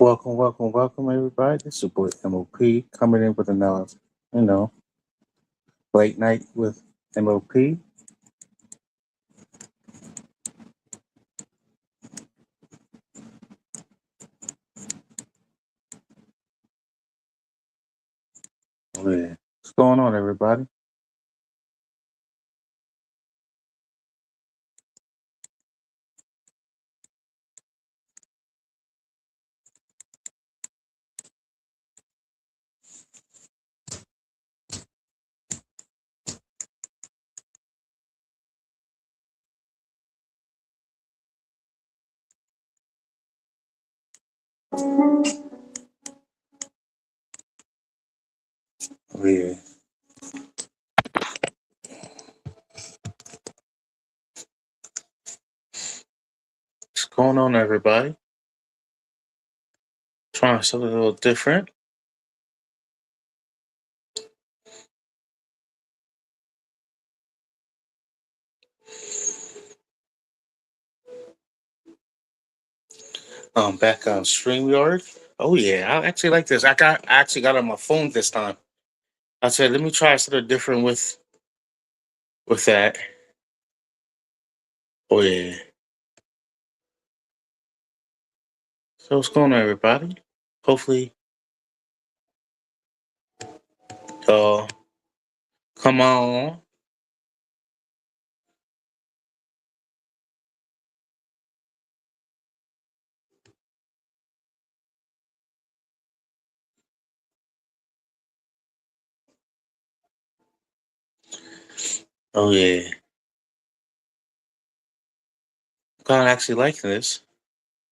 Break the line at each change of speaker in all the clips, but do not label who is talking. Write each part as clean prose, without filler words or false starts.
Welcome, welcome, welcome, everybody. This is your boy M.O.P. coming in with another, you know, late night with M.O.P. Oh, yeah. What's going on, everybody? Oh, yeah. What's going on, everybody? Trying something a little different. Back on StreamYard. Oh yeah, I actually like this. I actually got it on my phone this time. I said, let me try something different with that. Oh yeah. So what's going on, everybody? Hopefully, uh, come on. Oh yeah. I'm actually liking this.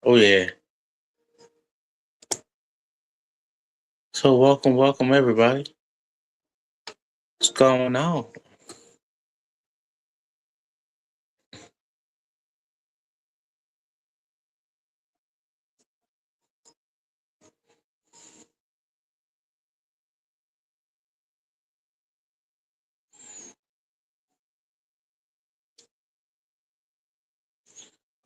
Oh yeah. So welcome, welcome everybody. What's going on?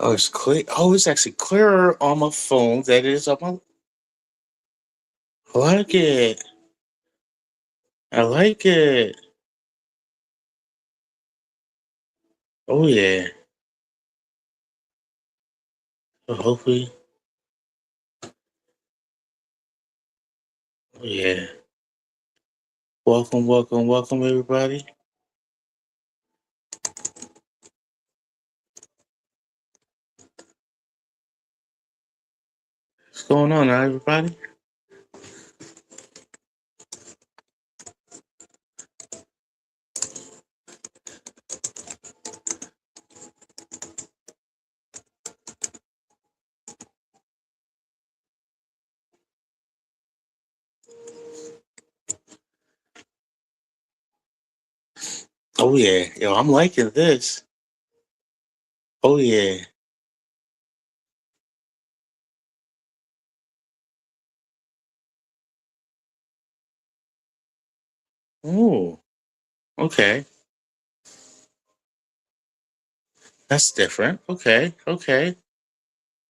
Oh, it's clear. Oh, it's actually clearer on my phone than it is on my. I like it. I like it. Oh yeah. So hopefully. Oh yeah. Welcome, welcome, welcome everybody. What's going on, everybody? Oh yeah. Yo, I'm liking this. Oh yeah. Oh. Okay. That's different. Okay. Okay.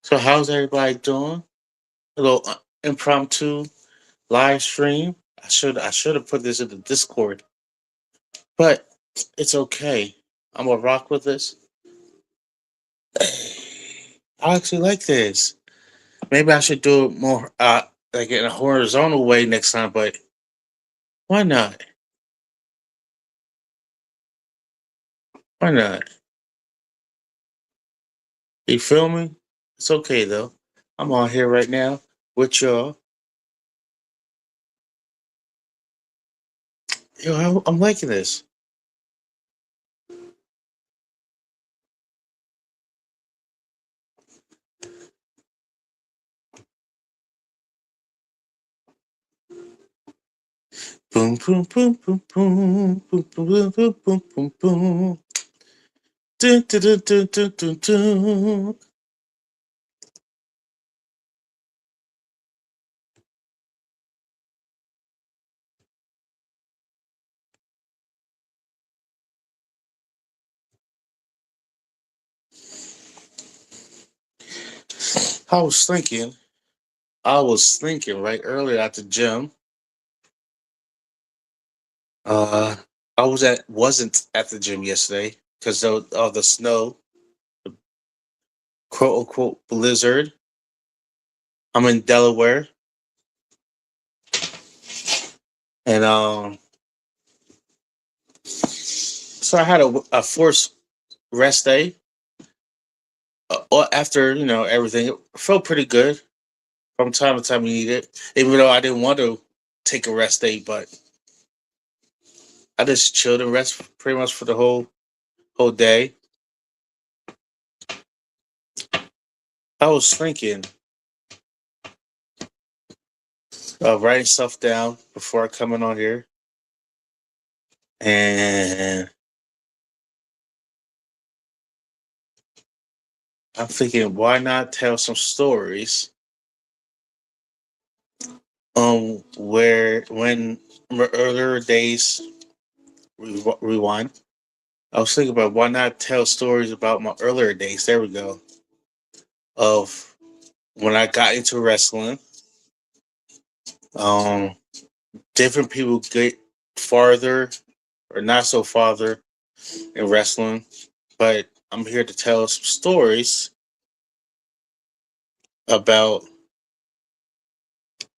So how's everybody doing? A little impromptu live stream. I should have put this in the Discord, but it's okay. I'm gonna rock with this. I actually like this. Maybe I should do it more like in a horizontal way next time, but why not? Why not? You feel me? It's okay though. I'm on here right now with y'all. Yo, I'm liking this. Boom, boom, boom, boom, boom, boom, boom, boom, boom, boom, boom. Dun, dun, dun, dun, dun, dun, dun. I was thinking I was thinking right earlier at the gym. Uh, I wasn't at the gym yesterday because of the snow, quote unquote blizzard. I'm in Delaware, and so I had a forced rest day. After everything, it felt pretty good. From time to time, you need it, even though I didn't want to take a rest day, but I just chilled and rest pretty much for the whole day. I was thinking of writing stuff down before coming on here, and I'm thinking, why not tell some stories? Where when my earlier days rewind. I was thinking about why not tell stories about my earlier days. There we go. Of when I got into wrestling. Um, Different people get farther or not so farther in wrestling, but I'm here to tell some stories about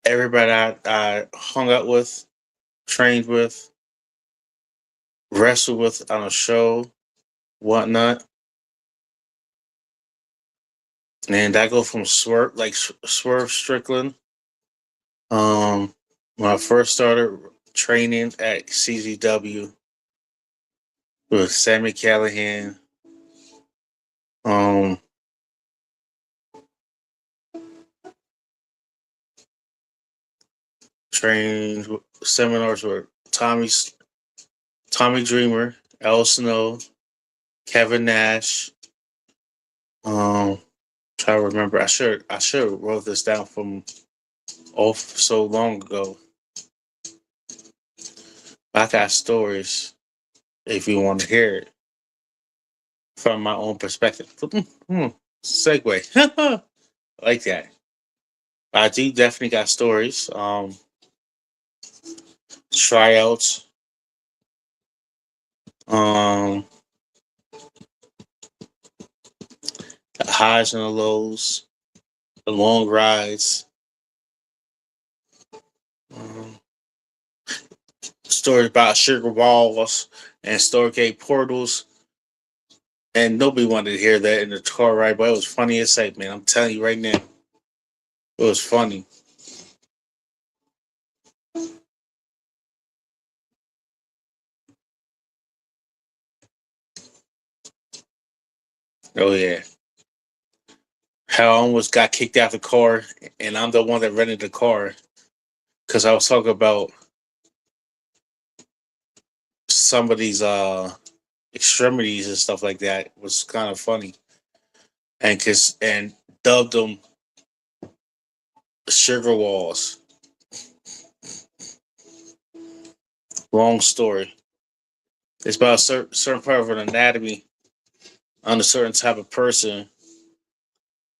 everybody I hung out with, trained with, wrestled with on a show, whatnot. And I go from Swerve Strickland. Um, when I first started training at CZW with Sammy Callahan, um, trained seminars with Tommy Dreamer, Al Snow, Kevin Nash. Try to remember. I should have wrote this down from off so long ago. I got stories if you want to hear it from my own perspective. Segue. I like that. I do definitely got stories. Tryouts. Um, the highs and the lows, the long rides. Um, Stories about sugar balls and Stargate portals. And nobody wanted to hear that in the car ride, but it was funny as heck, man. I'm telling you right now, it was funny. Oh yeah, how I almost got kicked out the car, and I'm the one that rented the car because I was talking about somebody's extremities and stuff like that. It was kind of funny, and dubbed them sugar walls. Long story. It's about a certain part of an anatomy on a certain type of person.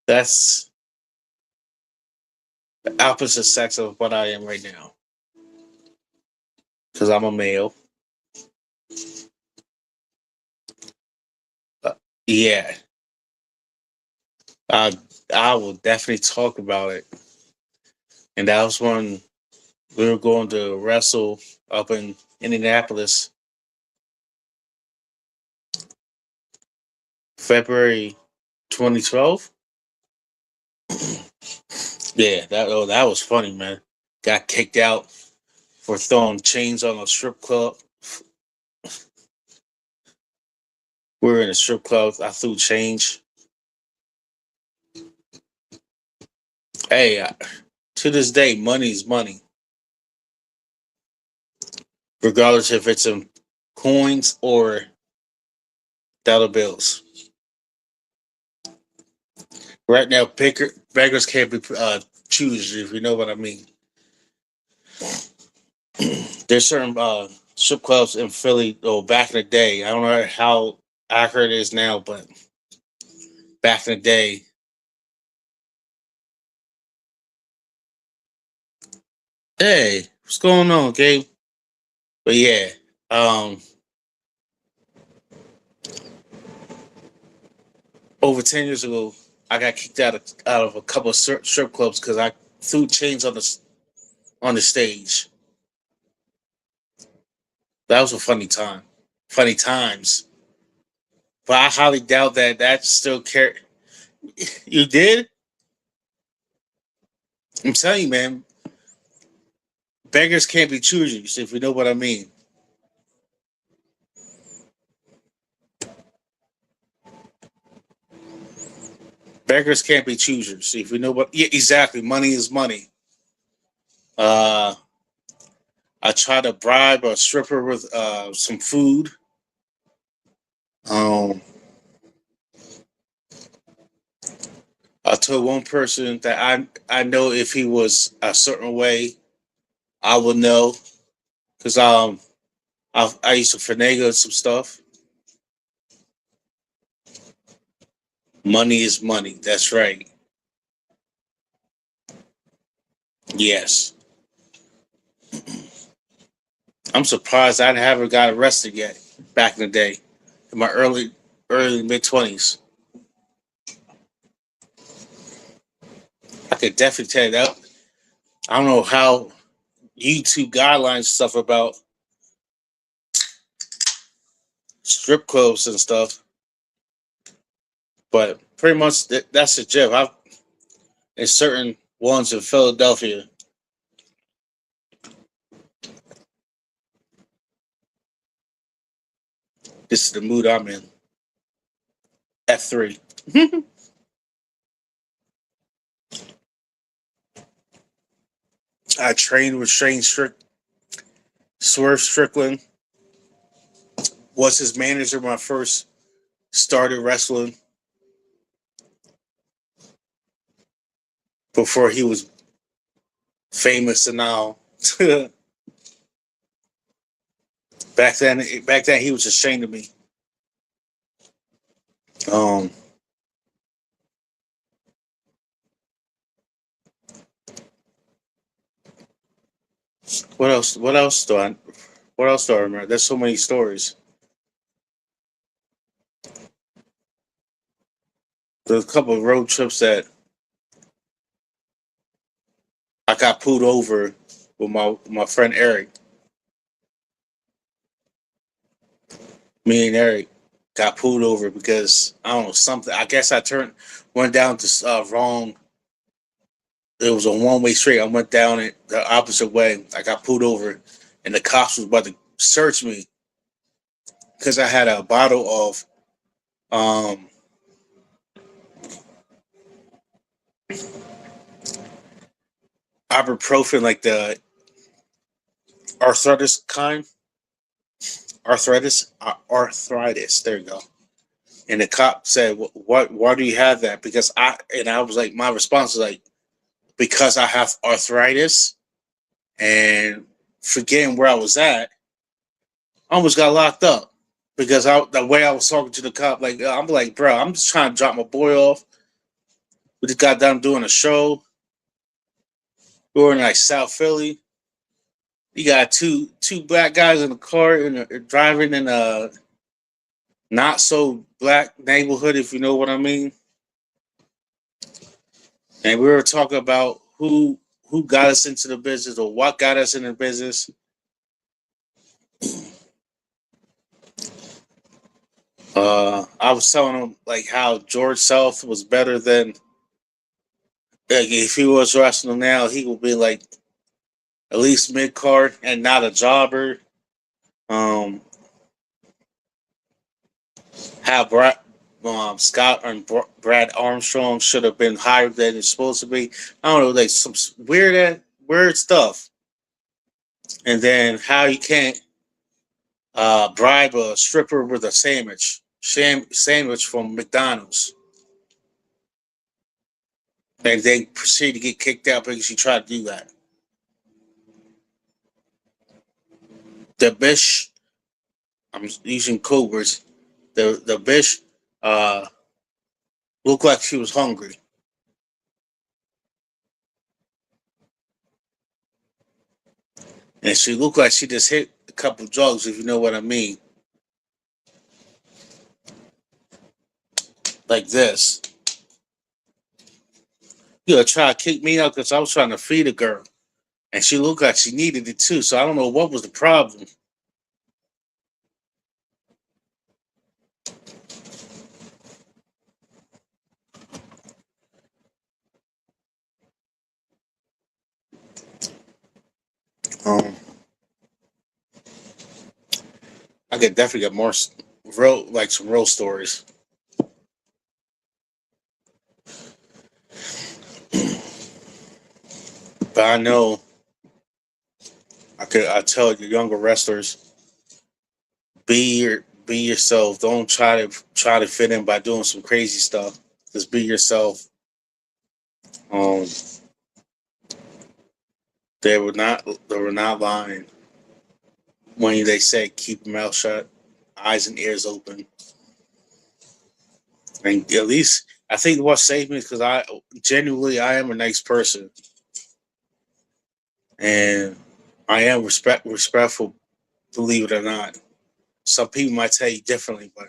That's the opposite sex of what I am right now because I'm a male. Uh, yeah, I I will definitely talk about it. And that was when we were going to wrestle up in Indianapolis, February 2012. Yeah, that was funny, man. Got kicked out for throwing chains on a strip club. We were in a strip club. I threw change. Hey, to this day, money's money, regardless if it's in coins or dollar bills. Right now, beggars can't be choosers, if you know what I mean. There's certain strip clubs in Philly, back in the day. I don't know how accurate it is now, but back in the day, Hey, what's going on, Gabe? But yeah, um, over 10 years ago, I got kicked out of a couple of strip clubs because I threw chains on the stage. That was a funny time, funny times. But I highly doubt that still care. You did? I'm telling you, man. Beggars can't be choosers, if you know what I mean. Beggars can't be choosers, if you know what. Yeah, exactly. Money is money. Uh, I tried to bribe a stripper with some food. Um, I told one person that I know if he was a certain way, I would know because I used to finagle some stuff. Money is money. That's right. Yes, I'm surprised I haven't got arrested yet. Back in the day, in my early mid 20s, I could definitely tell you that. I don't know how YouTube guidelines stuff about strip clubs and stuff, but pretty much that's the gist. I've in certain ones in Philadelphia. This is the mood I'm in. F3. I trained with Swerve Strickland. Was his manager when I first started wrestling before he was famous and now. back then he was ashamed of me. Um, what else? What else do I remember? There's so many stories. There's a couple of road trips that I got pulled over with my friend Eric. Me and Eric got pulled over because I don't know something. I guess I went down to wrong. It was a one-way street. I went down it the opposite way. I got pulled over, and the cops was about to search me because I had a bottle of um, ibuprofen, like the arthritis kind. Arthritis. There you go. And the cop said, "What? Why do you have that?" Because I was like, my response was like, because I have arthritis, and forgetting where I was at, I almost got locked up because the way I was talking to the cop, like I'm like, bro, I'm just trying to drop my boy off. We just got done doing a show. We were in like South Philly. You got two black guys in the car and driving in a not so black neighborhood, if you know what I mean. And we were talking about who got us into the business or what got us in the business. I was telling him like how George South was better than like if he was wrestling now, he would be like at least mid card and not a jobber. Um, how Scott and Brad Armstrong should have been higher than it's supposed to be. I don't know, like some weird stuff. And then how you can't bribe a stripper with a sandwich from McDonald's, and they proceed to get kicked out because you tried to do that. The bitch, I'm using code words. The bitch uh, looked like she was hungry. and she looked like she just hit a couple drugs, if you know what I mean, like this. You know, try to kick me out because I was trying to feed a girl, and she looked like she needed it too. So I don't know what was the problem. Um, I could definitely get more real, like some real stories. But I know I tell your younger wrestlers, be yourself. Don't try to fit in by doing some crazy stuff. Just be yourself. Um, they were not lying when they said keep your mouth shut, eyes and ears open. And at least I think what saved me is because I am a nice person, and I am respectful. Believe it or not, some people might tell you differently, but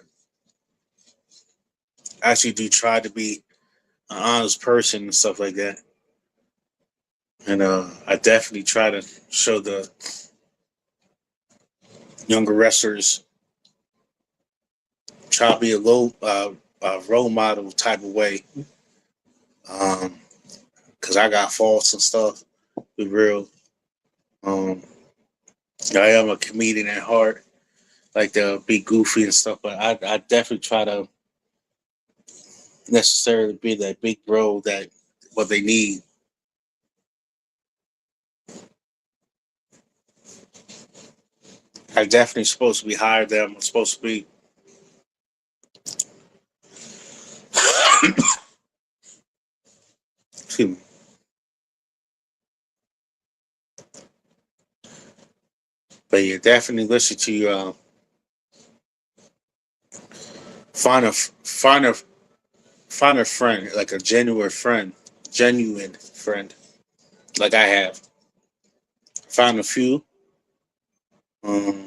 I actually do try to be an honest person and stuff like that. And I definitely try to show the younger wrestlers, try to be a role model type of way. Because I got faults and stuff. Be real. Um, I am a comedian at heart, like to be goofy and stuff, but I definitely try to necessarily be that big bro that what they need. I definitely supposed to be higher than I'm supposed to be. Excuse me. But yeah, definitely listen to find a find a find a friend, like a genuine friend, like I have. Found a few. Um,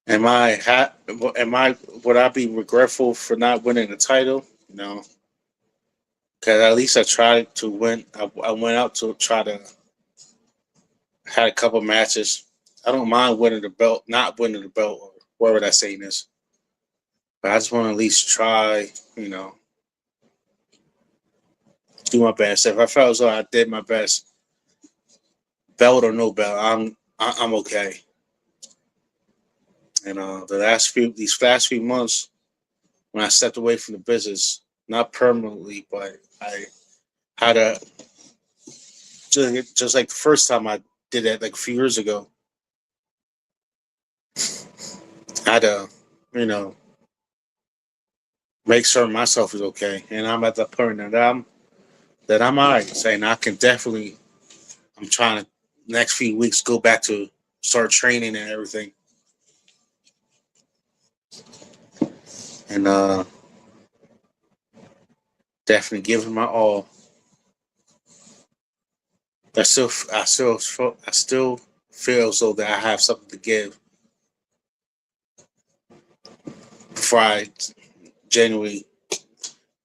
am I would I be regretful for not winning the title? No, because at least I tried to win. I went out to try to had a couple matches. I don't mind winning the belt, not winning the belt, or whatever that saying is. But I just want to at least try, you know, do my best. If I felt as though I did my best, belt or no belt, I'm okay. And these last few months, when I stepped away from the business, not permanently, but I had a just like the first time I did that, like a few years ago, I had to, you know, make sure myself is okay, and I'm at the point that I'm alright, saying I can definitely. I'm trying to next few weeks go back to start training and everything, and definitely giving my all. I still feel so that I have something to give before I genuinely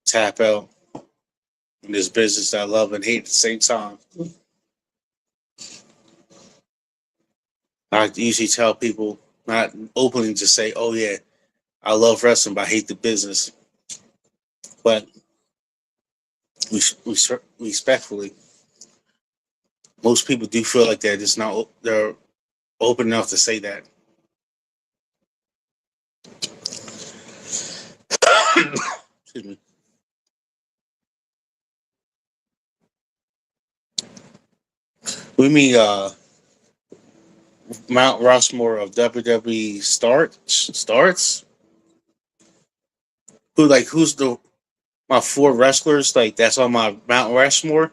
tap out in this business that I love and hate at the same time. I usually tell people not openly to say, "Oh yeah, I love wrestling, but I hate the business." But respectfully, most people do feel like that. It's not they're open enough to say that. Excuse me. We mean Mount Rushmore of WWE starts. Who's the my four wrestlers? Like that's on my Mount Rushmore.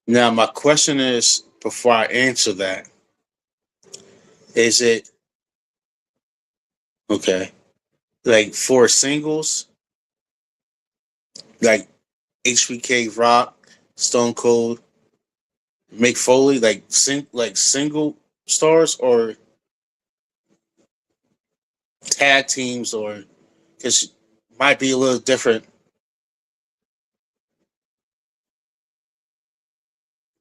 Now my question is, before I answer that, is it okay? Like for singles, like HBK, Rock, Stone Cold, Mick Foley, like single stars or tag teams, or because might be a little different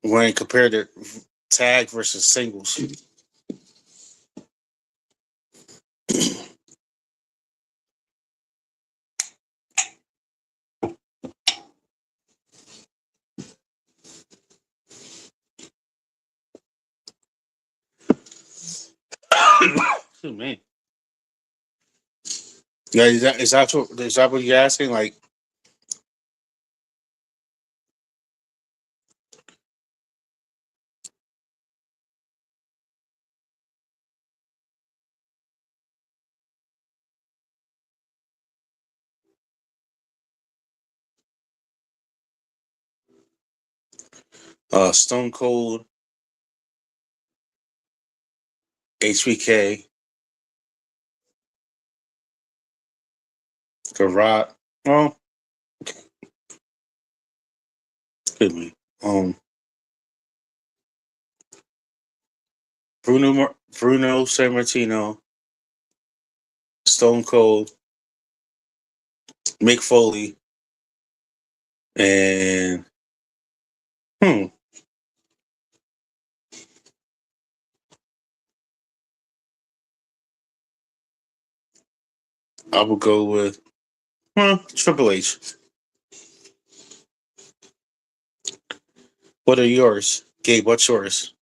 when compared to tag versus singles. Oh, man. Yeah, is that what you're asking? Like Stone Cold, HBK, The Rock. Oh, excuse me. Bruno San Martino, Stone Cold, Mick Foley, and hmm, I will go with Triple H. What are yours, Gabe? What's yours?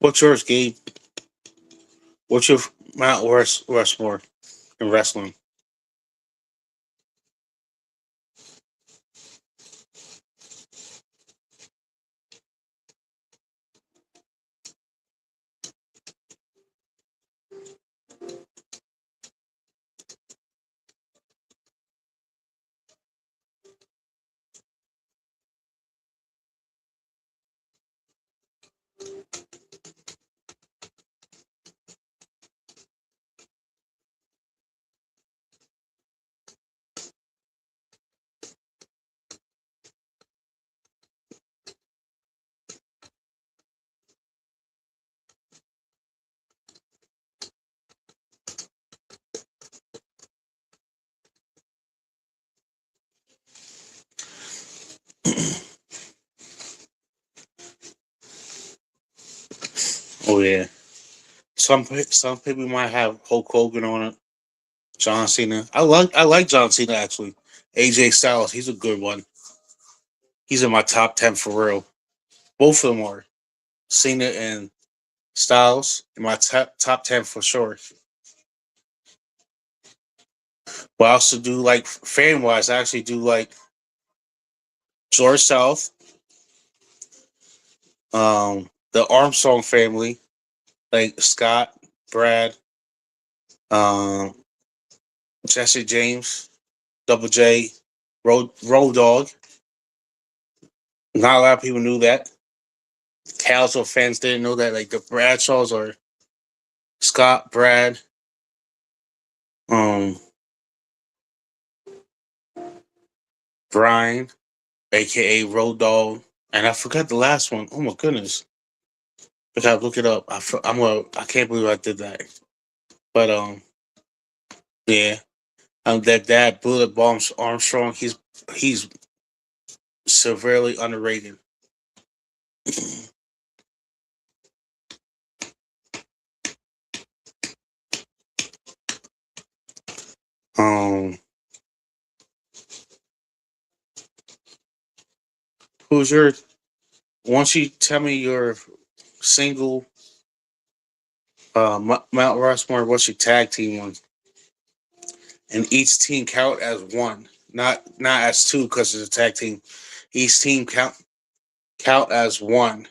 What's yours, Gabe? What's your Mount Rushmore in wrestling? Oh yeah, some people might have Hulk Hogan on it. John Cena. I like John Cena actually. AJ Styles, he's a good one. He's in my top 10 for real. Both of them are. Cena and Styles in my top 10 for sure. But I also do like fan wise. I actually do like George South, the Armstrong family, like Scott, Brad, um, Jesse James, Double J, Road Dog. Not a lot of people knew that. Casual fans didn't know that. Like the Bradshaws are Scott, Brad, um, Brian, aka Road Dog, and I forgot the last one. Oh my goodness, I gotta look it up. I can't believe I did that. But yeah, that Bullet Bombs Armstrong, he's severely underrated. Um, Who's your? Once you tell me your single Mount Rushmore, what's your tag team one? And each team count as one, not as two because it's a tag team. Each team count as one.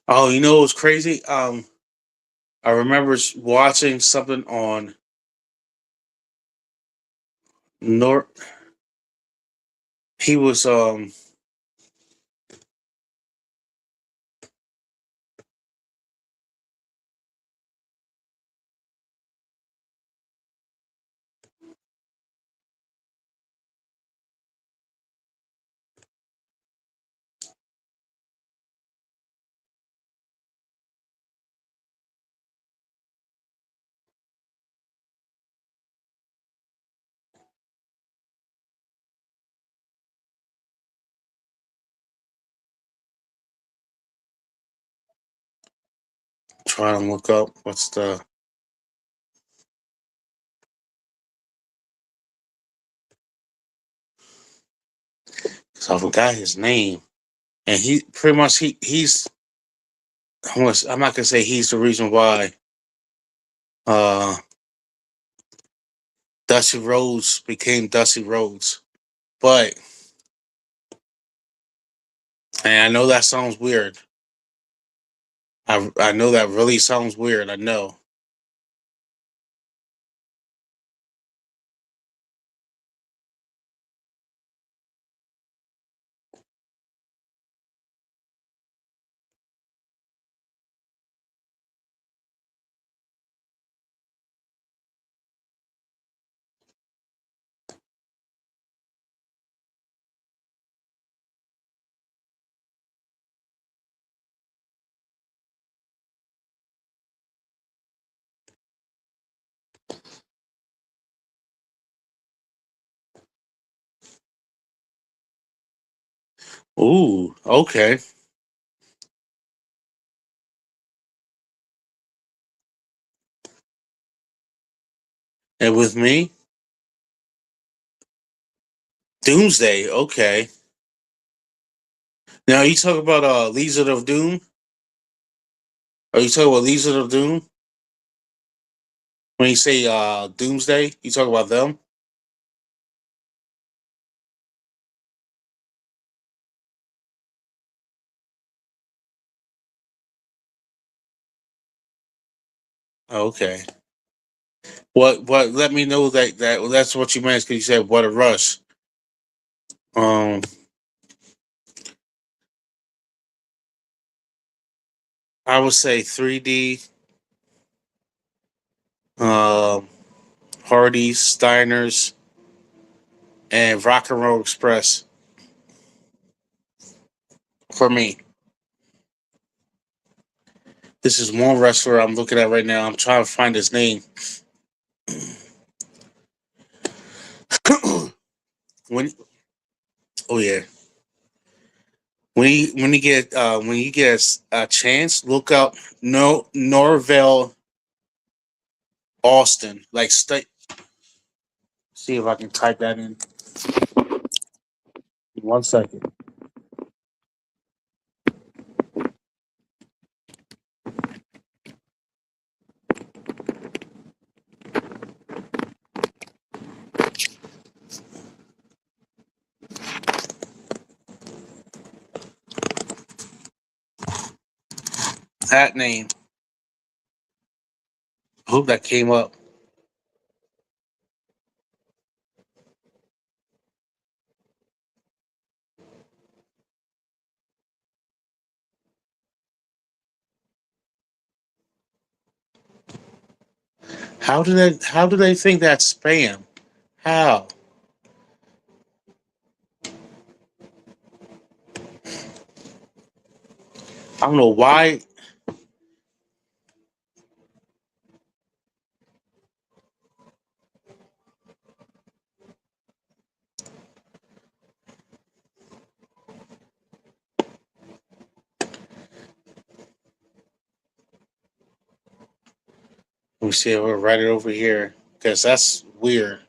Oh, you know what's crazy? I remember watching something on Nor. He was trying to look up what's the. So I forgot his name, and he pretty much he's. I'm not gonna say he's the reason why uh Dusty Rhodes became Dusty Rhodes, but and I know that sounds weird. I know that really sounds weird. I know. Ooh, okay. And with me, Doomsday. Okay. Now you talk about Legion of Doom. Are you talking about Legion of Doom? When you say Doomsday, you talk about them. Okay. What? Let me know that's what you meant because you said what a rush. Um, I would say 3D, um, Hardee's, Steiner's, and Rock and Roll Express for me. This is one wrestler I'm looking at right now. I'm trying to find his name. when oh yeah, when you get a chance, look up Norvell Austin. Like see if I can type that in. 1 second. That name. I hope that came up. How do they think that's spam? How? I don't know why. Let me see if we'll write it over here because that's weird.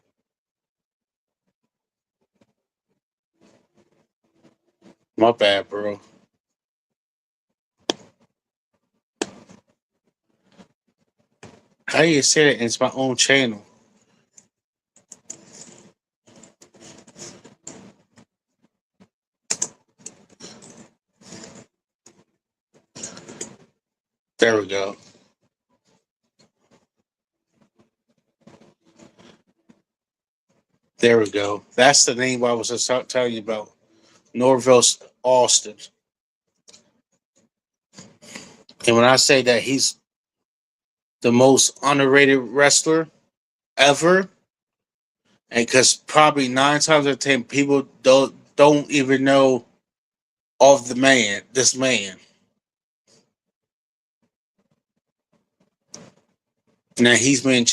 My bad, bro. How do you say it? It's my own channel. There we go. There we go. That's the name I was just telling you about. Norville Austin. And when I say that he's the most underrated wrestler ever, and because probably 9 times out of 10 people don't even know of this man. Now he's been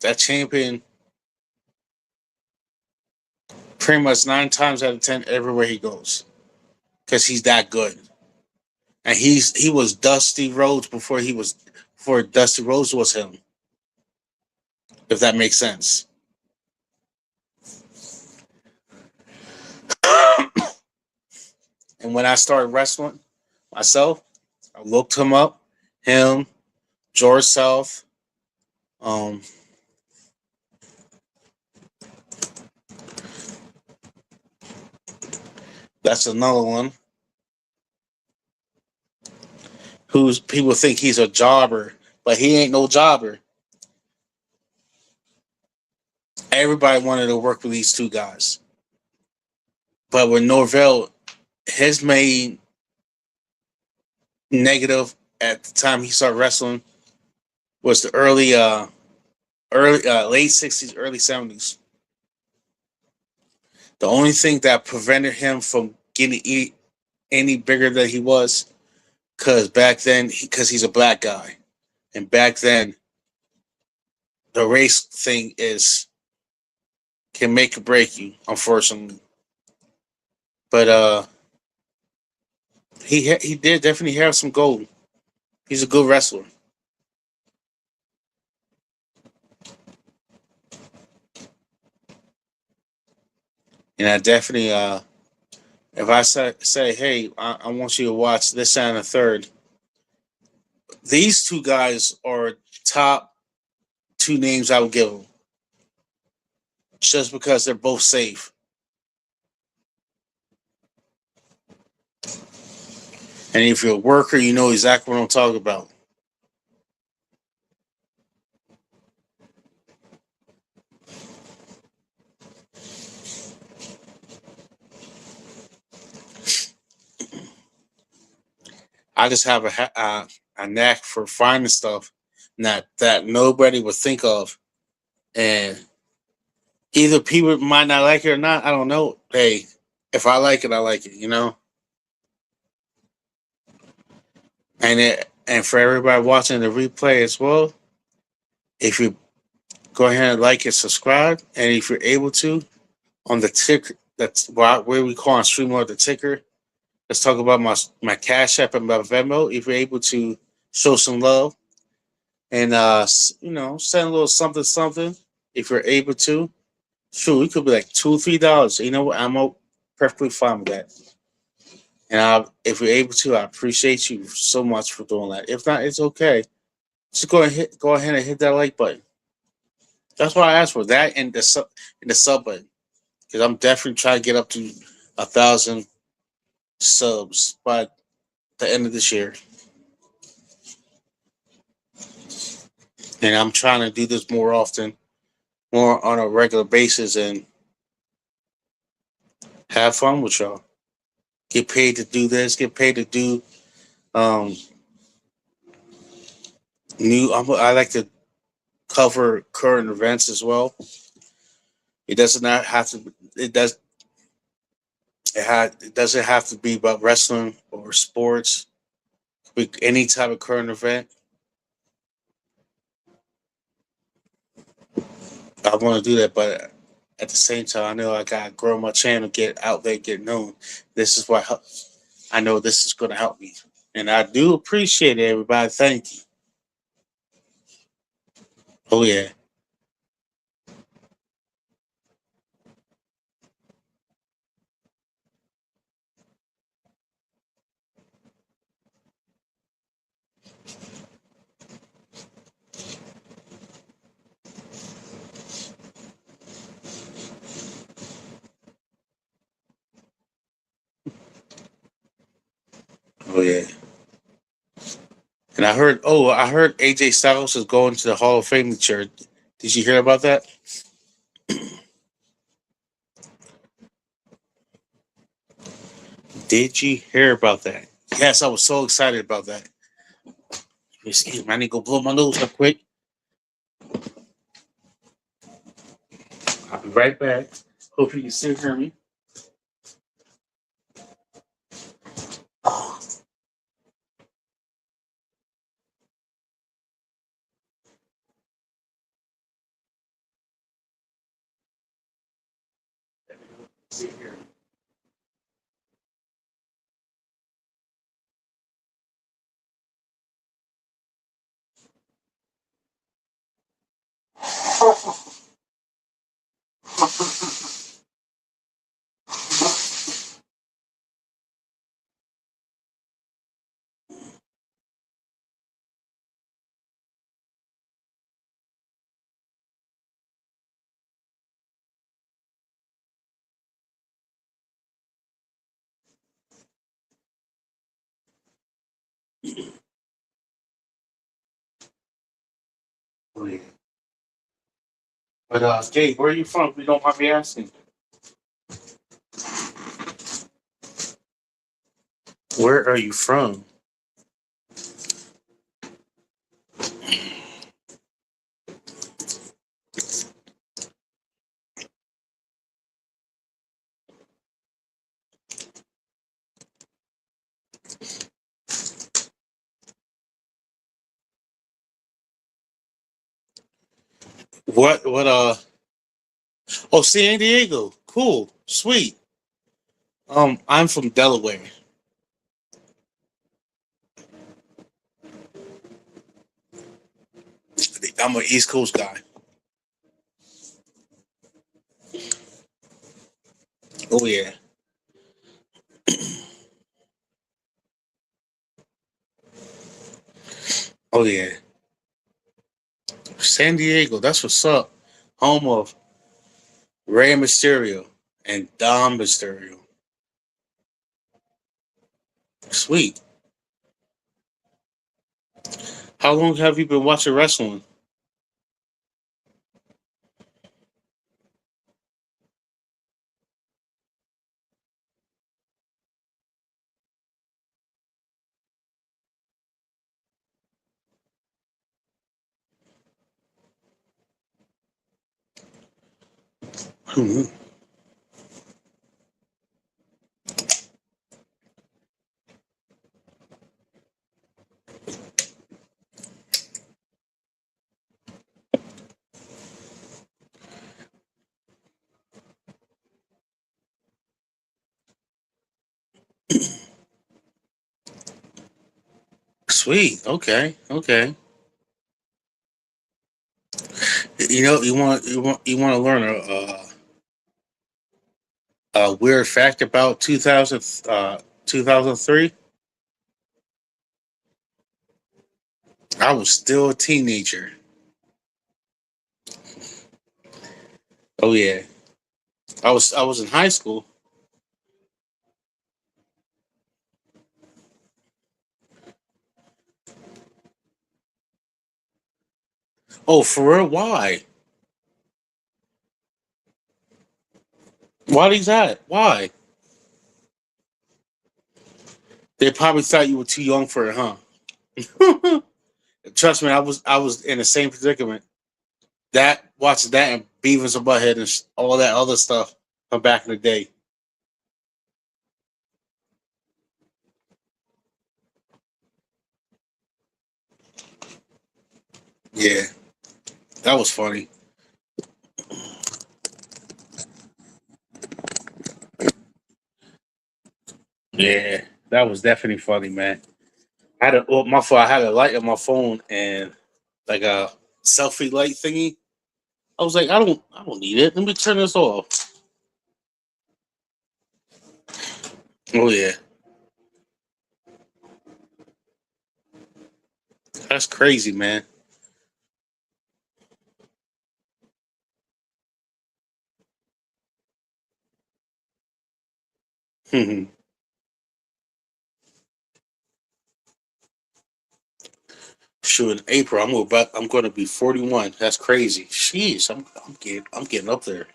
that champion pretty much 9 times out of 10 everywhere he goes. Because he's that good. And he was Dusty Rhodes before Dusty Rhodes was him. If that makes sense. And when I started wrestling myself, I looked him up. Him, George South, um, that's another one. Who's people think he's a jobber, but he ain't no jobber. Everybody wanted to work with these two guys. But with Norvell, his main negative at the time he started wrestling was the late 60s, early 70s. The only thing that prevented him from getting any bigger than he was, because back then, because he's a black guy, and back then, the race thing can make or break you, unfortunately. But he did definitely have some gold. He's a good wrestler, and I definitely if I say hey, I want you to watch this and the third. These two guys are top two names I would give them, just because they're both safe. And if you're a worker, you know exactly what I'm talking about. I just have a knack for finding stuff that nobody would think of, and either people might not like it or not. I don't know. Hey, if I like it, I like it. And for everybody watching the replay as well, if you go ahead and like and subscribe, and if you're able to, on the ticker, that's where we call on StreamYard the ticker. Let's talk about my Cash App and my Venmo. If you're able to show some love and send a little something something, if you're able to, sure, it could be like $2 or $3. You know what? I'm perfectly fine with that. And if you're able to, I appreciate you so much for doing that. If not, it's okay. Just go ahead and hit that like button. That's what I asked for. That and the sub button, because I'm definitely trying to get up to 1,000 subs by the end of this year. And I'm trying to do this more often, more on a regular basis, and have fun with y'all. Get paid to do this. Get paid to do um I like to cover current events as well. It does not have to. It doesn't have to be about wrestling or sports. Any type of current event. I want to do that, but at the same time, I know I gotta grow my channel, get out there, get known. This is what I know. This is going to help me, and I do appreciate it, everybody. Thank you. Oh yeah. Oh yeah. And I heard AJ Styles is going to the Hall of Fame this year. Did you hear about that? Did you hear about that? Yes, I was so excited about that. Excuse me, I need to go blow my nose real quick. I'll be right back. Hopefully you can still hear me. Oh, still hear me. Oh, yeah. But Jay, where are you from? If you don't mind me asking. Where are you from? What oh, San Diego. Cool. Sweet. I'm from Delaware. I'm an East Coast guy. Oh yeah. Oh yeah. San Diego, that's what's up. Home of Rey Mysterio and Dom Mysterio. Sweet. How long have you been watching wrestling? Mhm. Sweet. Okay. Okay. You want to learn a weird fact about 2003. I was still a teenager. Oh yeah. I was in high school. Oh, for real? Why? Why these that? Why? They probably thought you were too young for it, huh? Trust me, I was in the same predicament. That watching that and Beavis and Butthead and all that other stuff from back in the day. Yeah, that was funny. Yeah, that was definitely funny, man. I had a well, my phone. I had a light on my phone and like selfie light thingy. I was like, I don't need it. Let me turn this off. Oh yeah, that's crazy, man. Shoot, in April, I'm going to be 41. That's crazy. Jeez, I'm getting up there.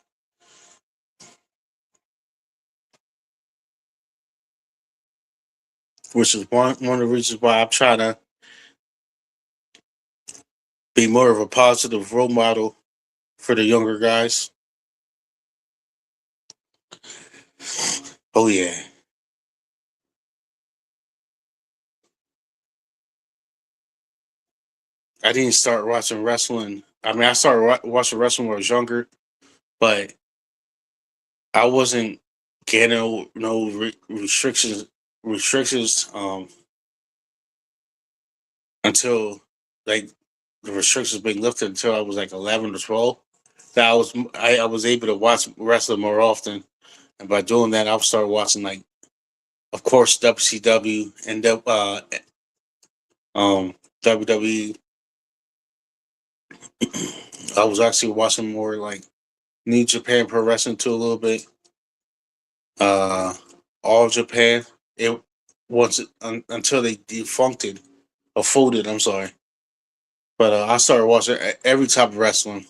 Which is one of the reasons why I'm trying to be more of a positive role model for the younger guys. Oh yeah, I didn't start watching wrestling. I mean, I started watching wrestling when I was younger, but I wasn't getting no restrictions until like the restrictions being lifted until I was like 11 or 12. That I was able to watch wrestling more often, and by doing that, I started watching like, of course, WCW and WWE. I was actually watching more like New Japan Pro Wrestling too a little bit. Uh, All Japan. It was until they defuncted or folded. I'm sorry, but I started watching every type of wrestling.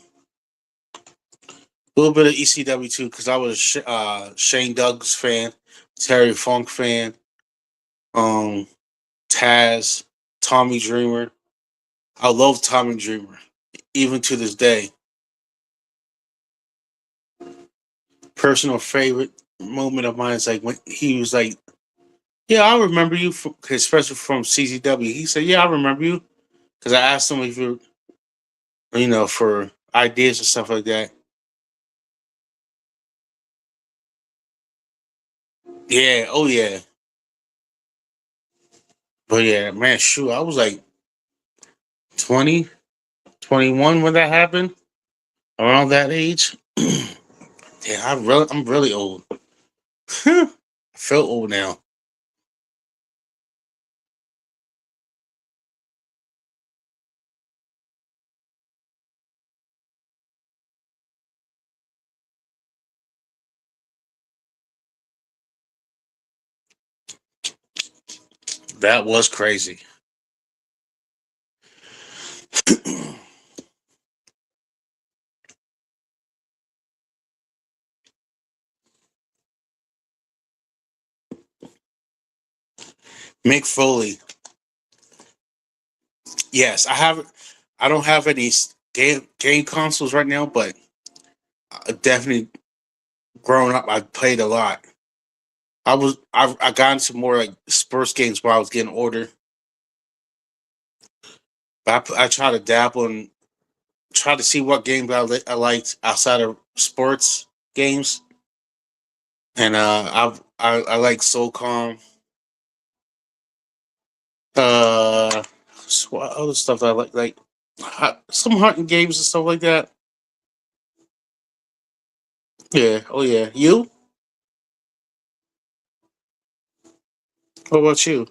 A little bit of ECW too, because I was a Shane Douglas fan, Terry Funk fan, um, Taz, Tommy Dreamer. I love Tommy Dreamer, even to this day. Personal favorite moment of mine is like when he was like, "Yeah, I remember you," especially from CZW. He said, "Yeah, I remember you," because I asked him if for ideas and stuff like that. Yeah, oh yeah, but yeah, man, shoot, I was like 20, 21 when that happened, around that age. Yeah, I'm really old. I feel old now. That was crazy. Mick Foley. Yes, I have. I don't have any game consoles right now, but definitely growing up, I played a lot. I got into more like sports games while I was getting older, but I try to dabble and try to see what games I liked outside of sports games, and I like SOCOM. Uh, what other stuff that I like some hunting games and stuff like that. Yeah. Oh yeah. You? What about you?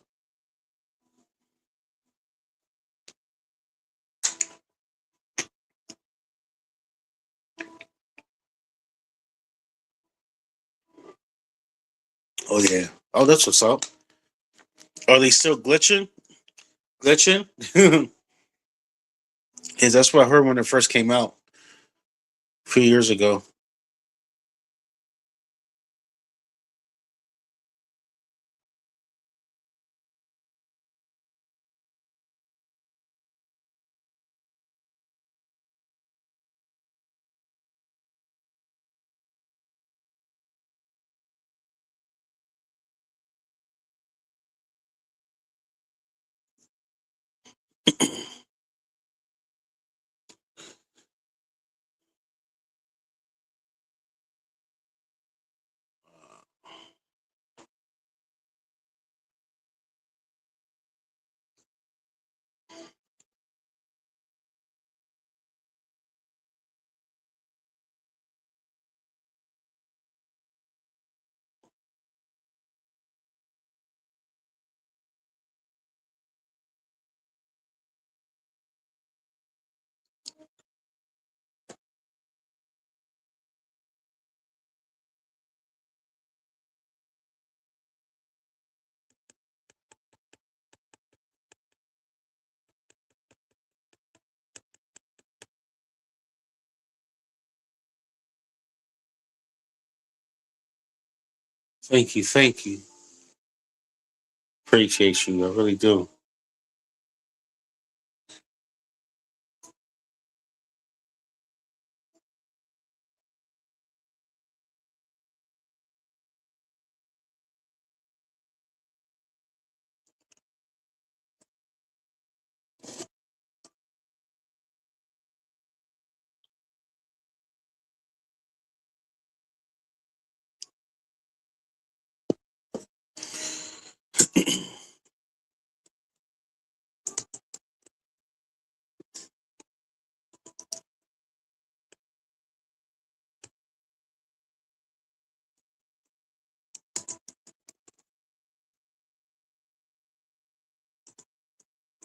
Oh yeah. Oh, that's what's up. Are they still glitching? Glitching? Because that's what I heard when it first came out a few years ago. Thank you, thank you. Appreciate you. I really do.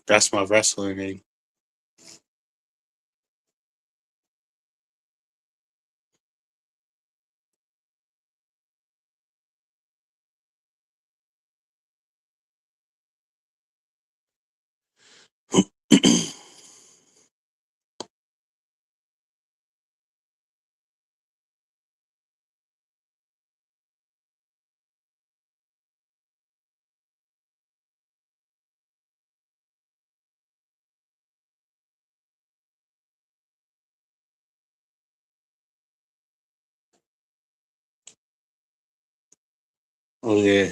That's my wrestling name. Oh yeah.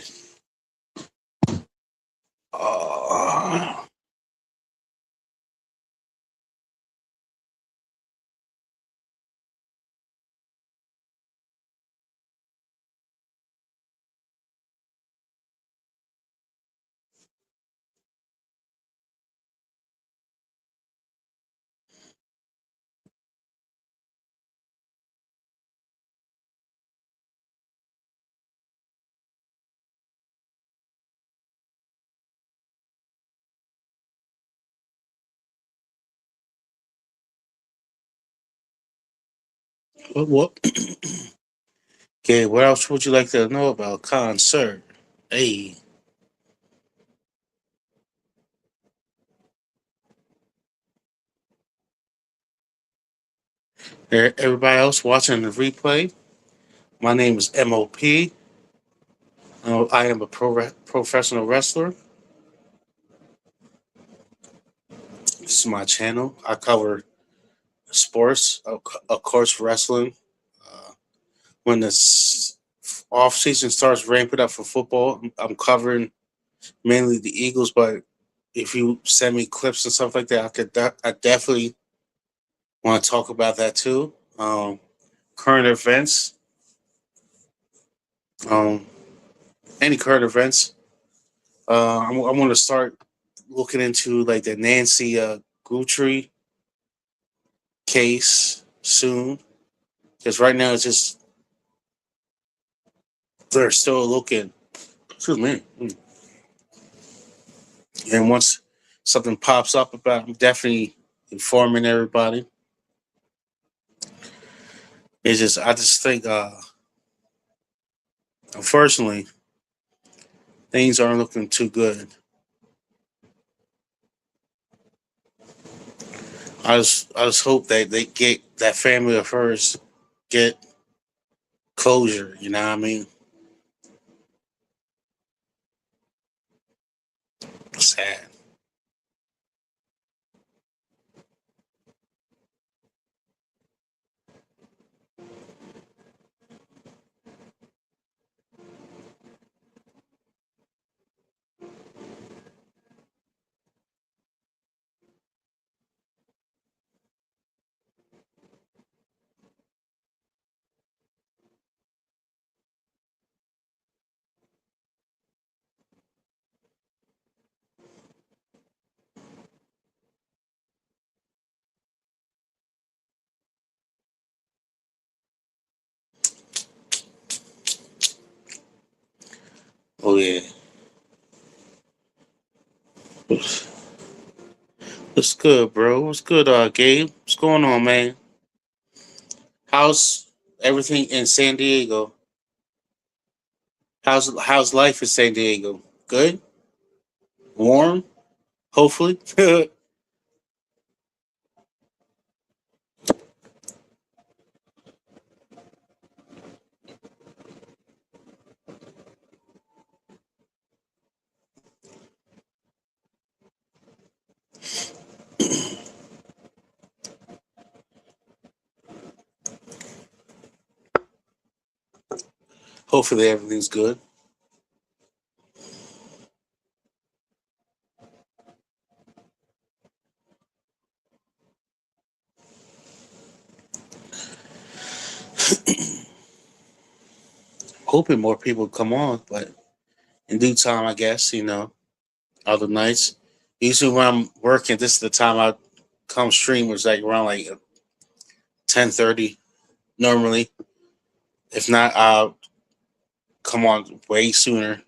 Oh, what? Okay, what else would you like to know about concert? Hey, everybody else watching the replay, my name is M.O.P. I am a professional wrestler. This is my channel. I cover sports, of course, wrestling. Uh, when the off season starts ramping up for football, I'm covering mainly the Eagles. But if you send me clips and stuff like that, I definitely want to talk about that too. Current events, um, any current events. I want to start looking into like the Nancy Guthrie case soon because right now it's just they're still looking. Excuse me. And once something pops up about, I'm definitely informing everybody. It's just I just think, unfortunately, things aren't looking too good. I just hope that they get that family of hers get closure. You know what I mean? Sad. Oh yeah. What's good, bro? What's good, Gabe? What's going on, man? How's everything in San Diego? How's life in San Diego? Good, warm, hopefully. Hopefully everything's good. Hoping more people come on, but in due time, I guess, other nights. Usually when I'm working, this is the time I come stream, was like around like 10:30 normally. If not, I'll come on way sooner.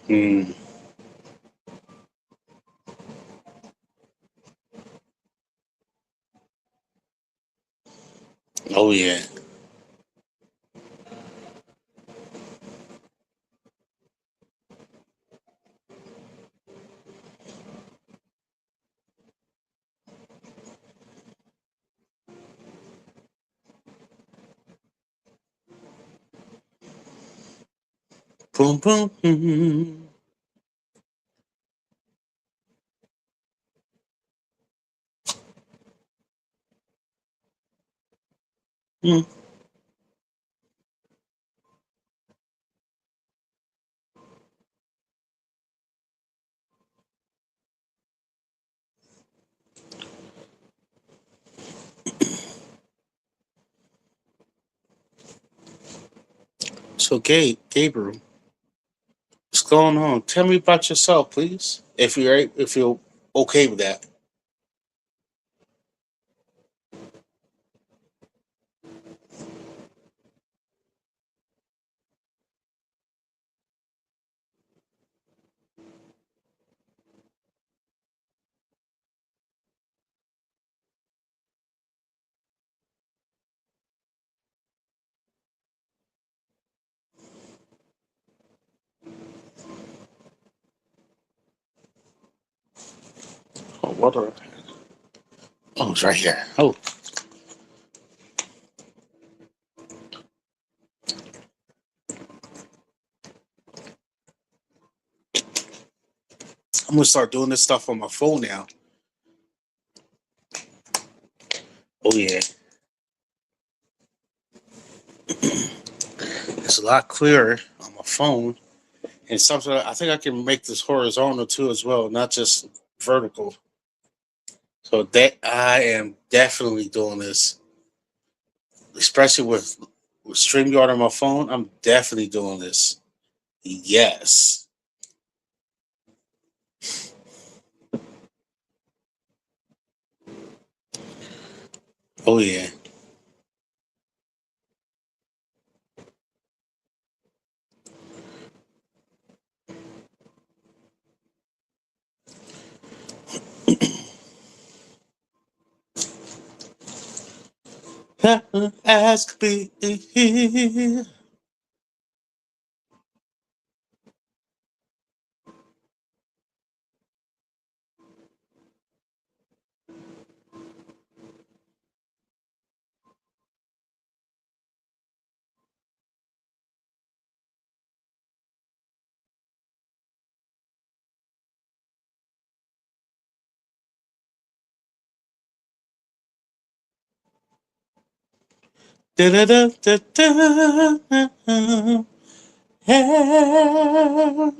Mm. Oh yeah. Boom boom. Mm-hmm. Mm. So, Gabriel, what's going on? Tell me about yourself, please. If you're okay with that. Oh, what are? Oh, it's right here. Oh, I'm gonna start doing this stuff on my phone now. Oh yeah, it's a lot clearer on my phone, and something I think I can make this horizontal too as well, not just vertical. So that I am definitely doing this, especially with StreamYard on my phone. I'm definitely doing this. Yes. Oh yeah. Ask me. Da, da, da, da, da. Yeah.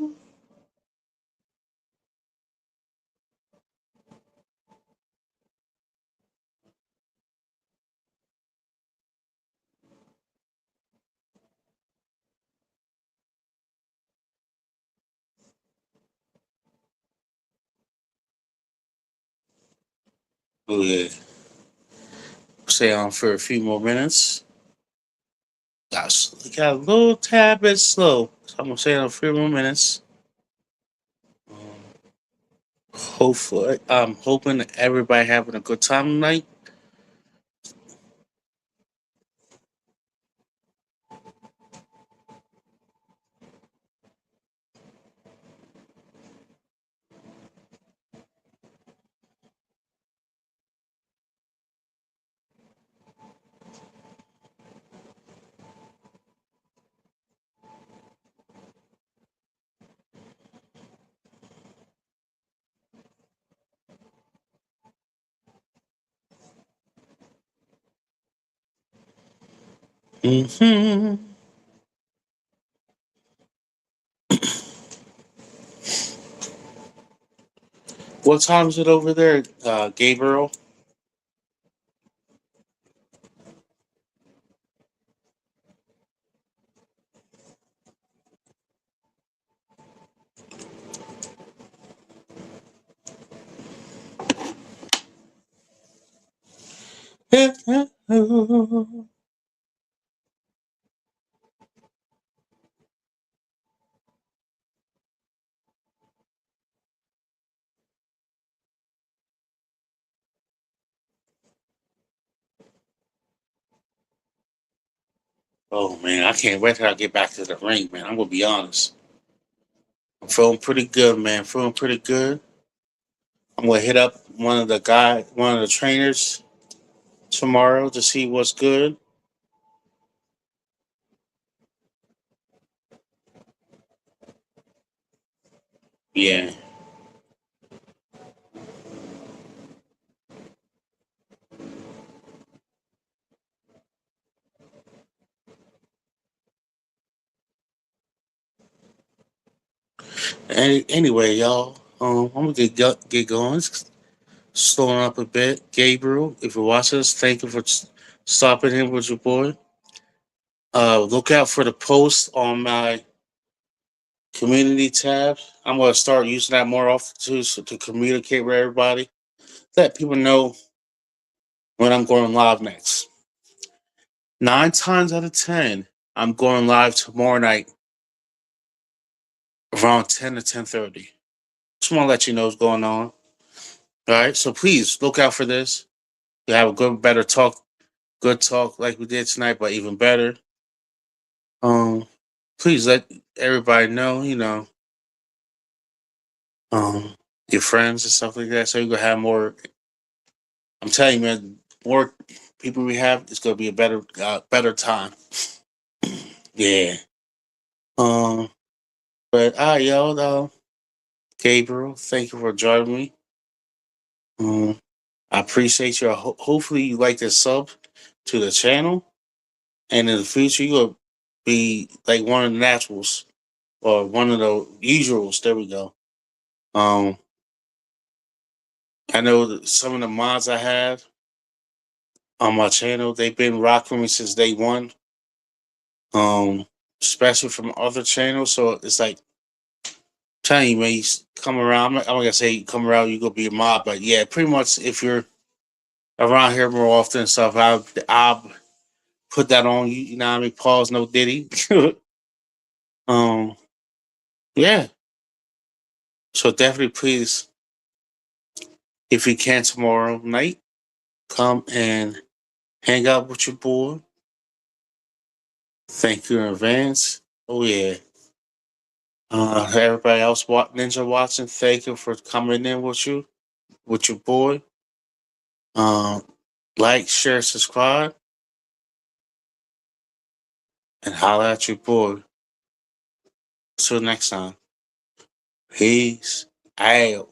Oh yeah. Stay on for a few more minutes. Got a little tad bit slow. So I'm gonna stay on a few more minutes. Hopefully, I'm hoping everybody having a good time tonight. Hmm. What time is it over there, Gabriel? Oh man, I can't wait till I get back to the ring, man. I'm gonna be honest. I'm feeling pretty good, man. Feeling pretty good. I'm gonna hit up one of the trainers tomorrow to see what's good. Yeah. Anyway, y'all, I'm gonna get going. Slowing up a bit. Gabriel, if you're watching us, thank you for stopping in with your boy. Look out for the post on my community tab. I'm gonna start using that more often too, so to communicate with everybody, let people know when I'm going live next. 9 times out of 10, I'm going live tomorrow night around 10 to 10:30. Just want to let you know what's going on. All right, so please look out for this. We have a good talk like we did tonight, but even better. Um, please let everybody know, um, your friends and stuff like that, so you can have more. I'm telling you, man, more people we have, it's gonna be a better time. Yeah. Um, but y'all, Gabriel, thank you for joining me. Um, I appreciate you. Hopefully, you like this sub to the channel, and in the future, you'll be like one of the naturals or one of the usuals. There we go. Um, I know that some of the mods I have on my channel, they've been rocking me since day one. Especially from other channels. So it's like telling you, man, come around. I'm not gonna say you come around, you gonna be a mob, but yeah, pretty much if you're around here more often and stuff, I'll put that on you. You know what I mean? Pause, no Diddy. um, yeah. So definitely, please, if you can tomorrow night, come and hang out with your boy. Thank you in advance. Oh yeah. Everybody else, Ninja watching, thank you for coming in with your boy. Um, like, share, subscribe, and holla at your boy. Till next time. Peace out.